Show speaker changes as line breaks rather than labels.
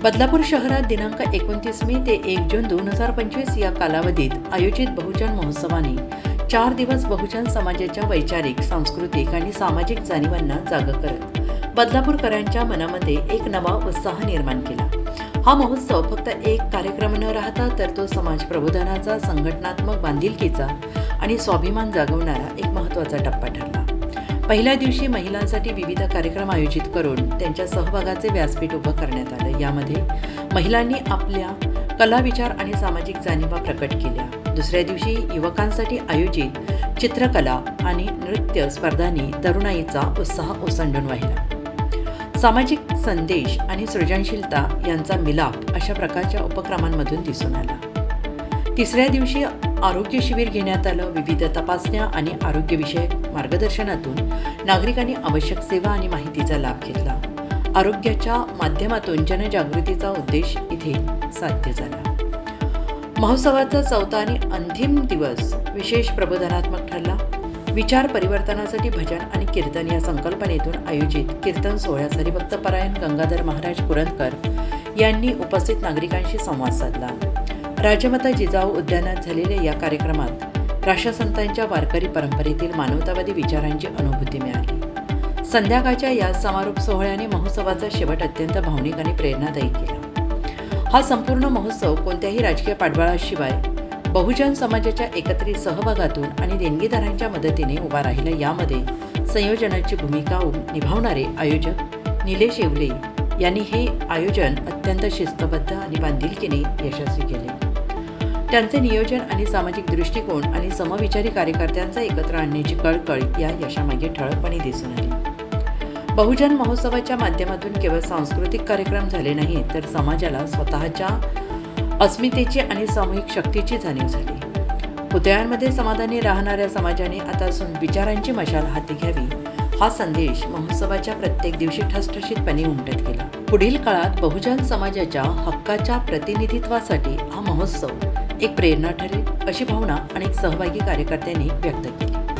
बदलापूर शहरात दिनांक 29 मे ते 1 जून 2025 या कालावधीत आयोजित बहुजन महोत्सवाने 4 दिवस बहुजन समाजाच्या वैचारिक, सांस्कृतिक आणि सामाजिक जाणीवांना जागं करत बदलापूरकरांच्या मनामध्ये एक नवा उत्साह निर्माण केला. हा महोत्सव फक्त एक कार्यक्रम न राहता तर तो समाज प्रबोधनाचा, संघटनात्मक बांधिलकीचा आणि स्वाभिमान जागवणारा एक महत्त्वाचा टप्पा ठरला. पहिल्या दिवशी महिलांसाठी विविध कार्यक्रम आयोजित करून त्यांच्या सहभागाचे व्यासपीठ उभं करण्यात आलं. यामध्ये महिलांनी आपल्या कला, विचार आणि सामाजिक जाणीवा प्रकट केल्या. दुसऱ्या दिवशी युवकांसाठी आयोजित चित्रकला आणि नृत्य स्पर्धांनी तरुणाईचा उत्साह ओसंडून वाहिला. सामाजिक संदेश आणि सृजनशीलता यांचा मिलाप अशा प्रकारच्या उपक्रमांमधून दिसून आला. तिसऱ्या दिवशी आरोग्य शिबिर घेण्यात आलं. विविध तपासण्या आणि आरोग्यविषयक मार्गदर्शनातून नागरिकांनी आवश्यक सेवा आणि माहितीचा लाभ घेतला. आरोग्याच्या माध्यमातून जनजागृतीचा उद्देश इथे साध्य झाला. महोत्सवाचा चौथा आणि अंतिम दिवस विशेष प्रबोधनात्मक ठरला. विचार परिवर्तनासाठी भजन आणि कीर्तन या संकल्पनेतून आयोजित कीर्तन सोहळ्यात हरिभक्तपरायण गंगाधर महाराज कुरंदकर यांनी उपस्थित नागरिकांशी संवाद साधला. राजमाता जिजाऊ उद्यानात झालेल्या या कार्यक्रमात राष्ट्रसंतांच्या वारकरी परंपरेतील मानवतावादी विचारांची अनुभूती मिळाली. संध्याकाळच्या या समारोप सोहळ्याने महोत्सवाचा शेवट अत्यंत भावनिक आणि प्रेरणादायी केला. हा संपूर्ण महोत्सव कोणत्याही राजकीय पाठबळाशिवाय बहुजन समाजाच्या एकत्रित सहभागातून आणि देणगीदारांच्या मदतीने उभा राहिला. यामध्ये संयोजनाची भूमिका निभावणारे आयोजक निलेश येवले यांनी हे आयोजन अत्यंत शिस्तबद्ध आणि बांधिलकीने यशस्वी केले. त्यांचे नियोजन आणि सामाजिक दृष्टिकोन आणि समविचारी कार्यकर्त्यांचा एकत्र आणण्याची कळकळ या यशामागे ठळकपणे दिसून आली. बहुजन महोत्सवाच्या माध्यमातून केवळ सांस्कृतिक कार्यक्रम झाले नाही तर समाजाला स्वतःच्या अस्मितेची आणि सामूहिक शक्तीची जाणीव झाली. पुतळ्यांमध्ये समाधानी राहणाऱ्या समाजाने आता विचारांची मशाल हाती घ्यावी हा संदेश महोत्सवाच्या प्रत्येक दिवशी ठसठशीतपणे उमटत गेला. पुढील काळात बहुजन समाजाच्या हक्काच्या प्रतिनिधित्वासाठी हा महोत्सव एक प्रेरणा ठरेल अशी भावना अनेक सहभागी कार्यकर्त्यांनी व्यक्त केली.